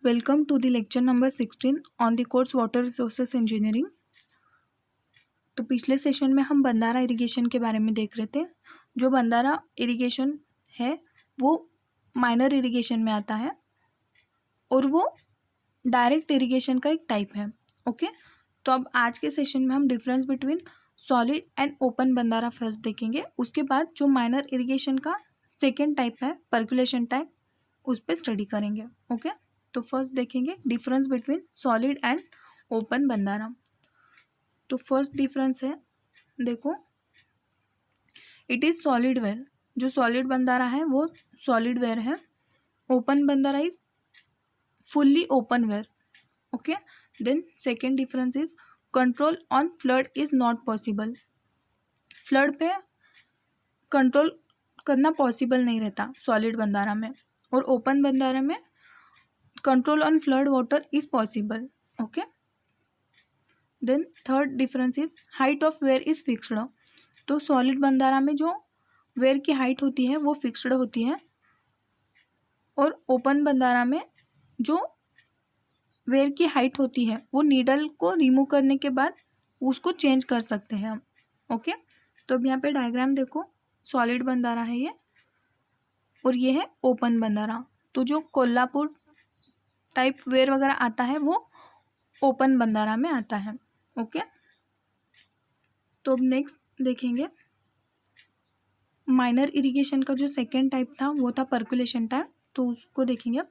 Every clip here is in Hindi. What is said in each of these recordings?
Welcome to the lecture number 16 on the course Water Resources Engineering। तो पिछले सेशन में हम बंदारा इरिगेशन के बारे में देख रहे थे। जो बंदारा इरिगेशन है वो माइनर इरिगेशन में आता है और वो डायरेक्ट इरिगेशन का एक टाइप है। ओके, तो अब आज के सेशन में हम difference between solid and open bandhara first देखेंगे। उसके बाद जो माइनर इरिगेशन का सेकेंड टाइप है पर्कुलेशन टाइप, उस पर स्टडी करेंगे। ओके, तो फर्स्ट देखेंगे difference between solid and open bandhara. तो फर्स्ट डिफरेंस है, देखो, इट इज़ सॉलिड वेयर। जो सॉलिड बंदारा है वो सॉलिड वेयर है। Open bandhara is fully open weir. Okay, then second difference is control on flood is not possible. Flood पे कंट्रोल करना पॉसिबल नहीं रहता सॉलिड बंदारा में, और ओपन बंदारा में control on flood water is possible. Okay, then third difference is height of weir is fixed. तो सॉलिड बंदारा में जो वेयर की हाइट होती है वो फिक्स्ड होती है, और ओपन बंदारा में जो वेयर की हाइट होती है वो नीडल को रिमूव करने के बाद उसको चेंज कर सकते हैं हम। ओके, तो अब यहाँ पे डायग्राम देखो, सॉलिड बंदारा है ये और ये है ओपन बंदारा। तो जो कोल्हापुर टाइप वेयर वगैरह आता है वो ओपन बंदारा में आता है। ओके, तो अब नेक्स्ट देखेंगे माइनर इरिगेशन का जो सेकेंड टाइप था वो था पर्कुलेशन टैंक। तो उसको देखेंगे।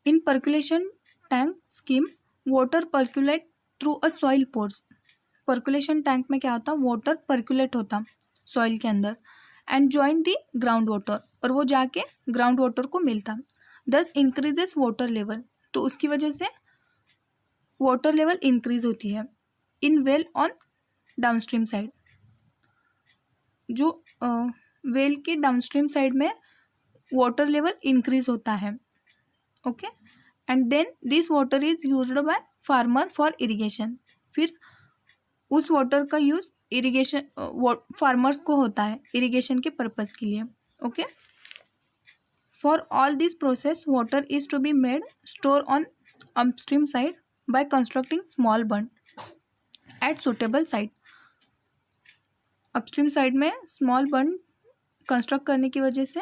In percolation tank scheme water percolate through a soil pores. Percolation tank में क्या होता, वाटर पर्कुलेट होता सॉइल के अंदर and join the ground water, और वो जाके ग्राउंड वाटर को मिलता। दस इंक्रीजेस वाटर लेवल, तो उसकी वजह से वाटर लेवल इंक्रीज होती है in well on downstream side. जो वेल के डाउनस्ट्रीम साइड में वाटर लेवल इंक्रीज होता है। Okay, and then this water is used by farmer for irrigation. फिर उस वाटर का यूज इरिगेशन फार्मर्स को होता है इरिगेशन के पर्पस के लिए। Okay, for all this process water is to be made store on upstream side by constructing small bund at suitable site. Upstream side में स्मॉल बंड कंस्ट्रक्ट करने की वजह से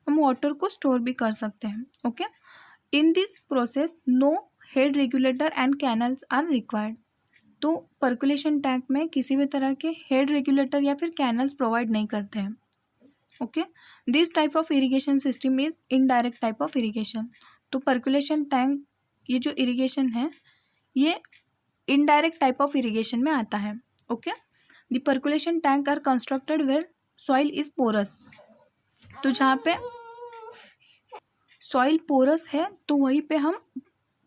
हम वाटर को स्टोर भी कर सकते हैं। Okay, in this process no head regulator and canals are required. तो पर्कुलेशन टैंक में किसी भी तरह के हेड रेगुलेटर या फिर कैनल्स प्रोवाइड नहीं करते हैं। Okay, this type of irrigation system is indirect type of irrigation. तो पर्कुलेशन टैंक ये जो इरिगेशन है ये इनडायरेक्ट टाइप ऑफ इरिगेशन में आता है। Okay, the percolation tank are constructed where soil is porous. तो जहाँ पे सॉइल पोरस है तो वहीं पे हम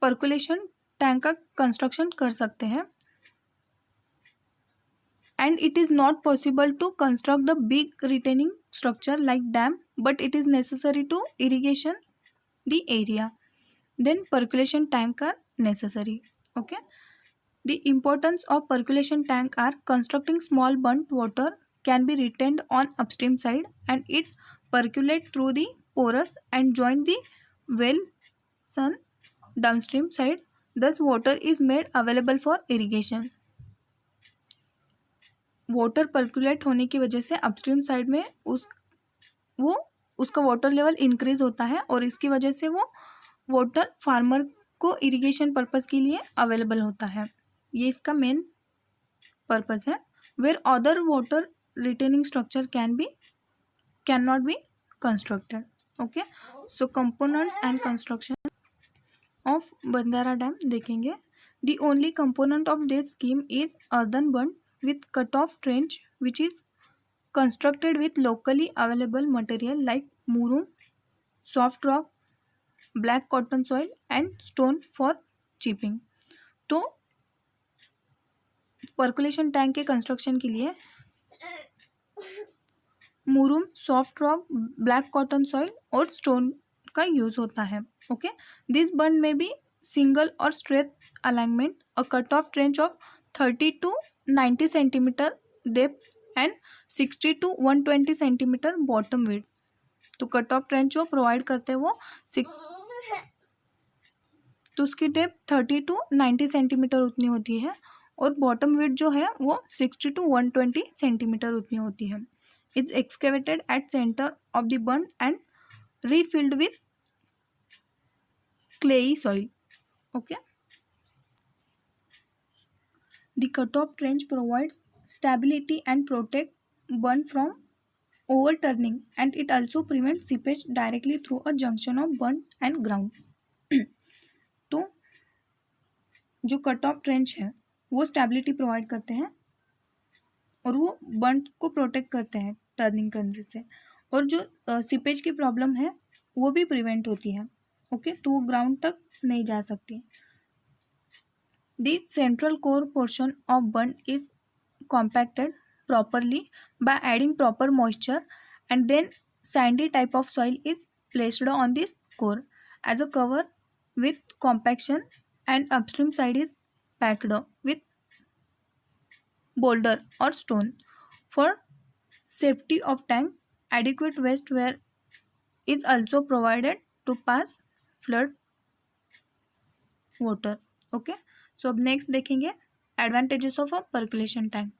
पर्कुलेशन टैंक का कंस्ट्रक्शन कर सकते हैं। And it is not possible to construct the big retaining structure like dam, but it is necessary to irrigation the area. Then percolation tank are necessary. Okay, the importance of percolation tank are constructing small bund water can be retained on upstream side and it percolate through the porous and join the well sun downstream side, thus water is made available for irrigation। Water percolate होने की वजह से अपस्ट्रीम साइड में उसका वाटर लेवल इंक्रीज होता है और इसकी वजह से वो वाटर फार्मर को इरिगेशन पर्पस के लिए अवेलेबल होता है। ये इसका मेन पर्पस है। Where other water retaining structure cannot be constructed। okay, so components and construction of bandara dam देखेंगे। the only component of this scheme is earthen bund with cut off trench which is constructed with locally available material like murum, soft rock, black cotton soil and stone for chipping। तो पर्कुलेशन टैंक के कंस्ट्रक्शन के लिए murum, soft rock, black cotton soil और स्टोन का यूज होता है। ओके, दिस बंड में बी सिंगल और straight alignment, a cut off trench of 30 to 90 centimetre depth and 60 to 120 centimetre bottom width. तो कट ऑफ ट्रेंच जो प्रोवाइड करते हैं वो तो उसकी डेप्थ 30 to 90 सेंटीमीटर उतनी होती है और बॉटम विड्थ जो है वो 60 to 120 सेंटीमीटर उतनी होती है. It's excavated at centre of the burn and refilled with clayey soil. Okay. The cutoff trench provides stability and protect burn from overturning, and it also prevents seepage directly through a junction of burn and ground. तो जो कट ऑफ ट्रेंच है वो स्टेबिलिटी प्रोवाइड करते हैं और वो बर्न को प्रोटेक्ट करते हैं टर्निंग करने से, और जो सीपेज की प्रॉब्लम है वो भी प्रिवेंट होती है. ओके. तो वो ग्राउंड तक नहीं जा सकती. The central core portion of burn is compacted properly by adding proper moisture, and then sandy type of soil is placed on this core as a cover with compaction, and upstream side is packed with boulder or stone. For safety of tank, adequate waste wear is also provided to pass flood water. Okay. सो अब नेक्स्ट देखेंगे advantages of a percolation tank.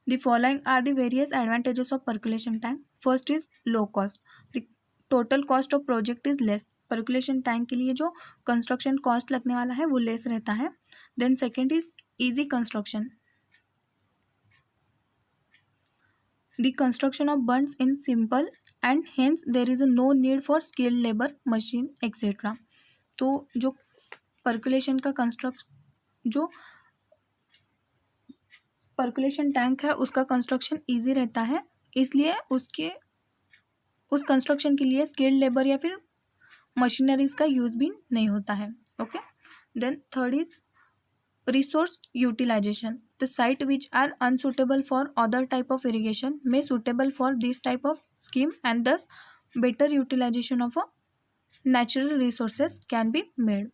The following are the various advantages of percolation tank. First is low cost. The total cost of project is less. Percolation tank के लिए जो कंस्ट्रक्शन कॉस्ट लगने वाला है वो लेस रहता है. Then second is easy construction. The construction of bunds in simple and hence there is no need for skilled labour, machine etcetera. तो जो पर्कुलेशन का जो पर्कुलेशन टैंक है उसका कंस्ट्रक्शन इजी रहता है, इसलिए उस कंस्ट्रक्शन के लिए स्किल्ड लेबर या फिर मशीनरीज का यूज़ भी नहीं होता है. Okay. Then third is resource utilisation. The site which are unsuitable for other type of irrigation may suitable for this type of scheme, and thus better utilisation of a natural resources can be made.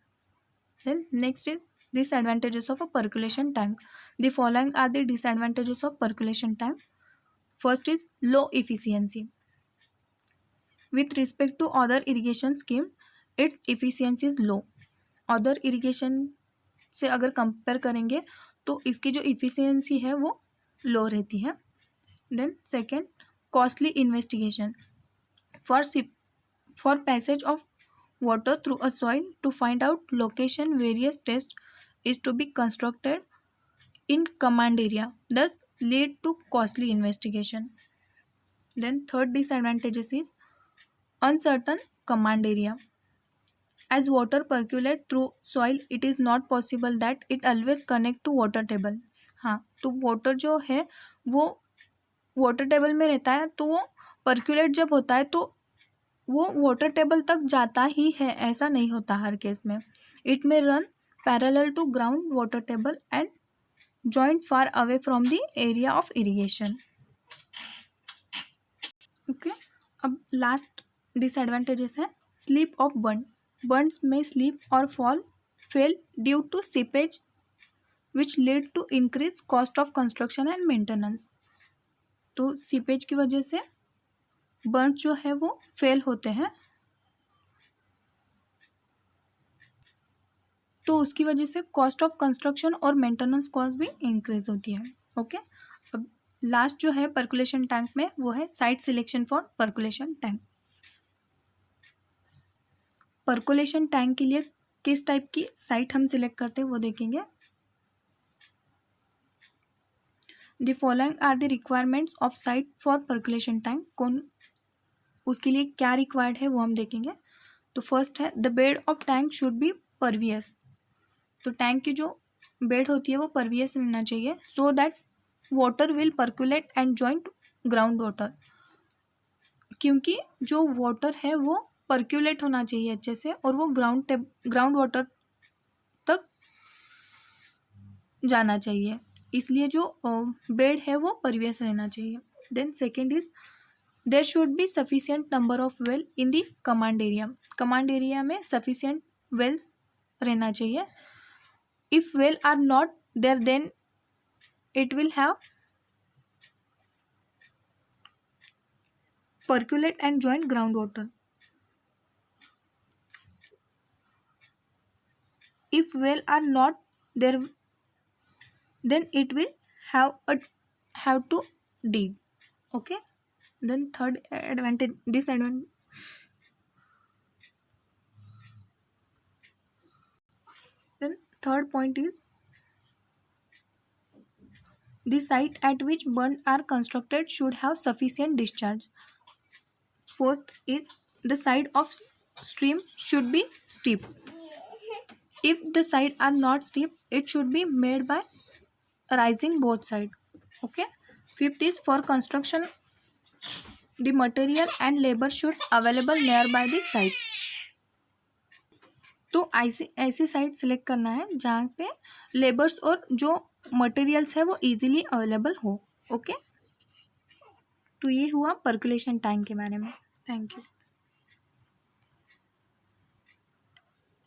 Then next is disadvantages of a percolation tank. The following are the disadvantages of percolation tank. First is low efficiency. With respect to other irrigation scheme, its efficiency is low. Other irrigation से अगर कंपेयर करेंगे तो इसकी जो efficiency है वो low रहती है. Then second, costly investigation. For passage of water through a soil to find out location, various tests is to be constructed in command area, thus lead to costly investigation. Then third disadvantages is uncertain command area. As water percolate through soil, it is not possible that it always connect to water table. हाँ, तो water जो है वो water table में रहता है, तो वो percolate जब होता है तो वो वाटर टेबल तक जाता ही है, ऐसा नहीं होता हर केस में. It may run parallel to ground water table and joint far away from the area of irrigation. Okay. अब लास्ट डिसएडवांटेजेस है स्लिप ऑफ बर्न. बर्न्स में स्लिप और fail due to seepage which lead to increase cost of construction and maintenance. तो सीपेज की वजह से बर्न जो है वो फेल होते हैं, तो उसकी वजह से कॉस्ट ऑफ कंस्ट्रक्शन और मेंटेनेंस कॉस्ट भी इंक्रीज होती है. ओके. अब लास्ट जो है पर्कुलेशन टैंक में वो है site selection for percolation tank. Percolation tank के लिए किस टाइप की साइट हम सिलेक्ट करते हैं वो देखेंगे. The following are the requirements of site for percolation tank. कौन उसके लिए क्या रिक्वायर्ड है वो हम देखेंगे. तो फर्स्ट है the bed of tank should be pervious. तो टैंक की जो बेड होती है वो परवियस रहना चाहिए, so that water will percolate and joint ground water. क्योंकि जो वाटर है वो पर्कुलेट होना चाहिए अच्छे से और वो ग्राउंड वाटर तक जाना चाहिए, इसलिए जो बेड है वो परवियस रहना चाहिए. Then second is there should be sufficient number of well in the command area. Command area में सफिशियंट वेल्स रहना चाहिए. If well are not there then it will have percolate and join groundwater. If well are not there, then it will have to dig. Okay. Then third advantage, disadvantage. Then third point is the site at which burn are constructed should have sufficient discharge. Fourth is the side of stream should be steep. If the side are not steep, it should be made by rising both sides. Okay. Fifth is for construction, the material and labor should available nearby the site. तो ऐसी साइट सिलेक्ट करना है जहाँ पे लेबर्स और जो मटेरियल्स है वो इजीली अवेलेबल हो. ओके. तो ये हुआ पर्कुलेशन टैंक के बारे में. Thank you.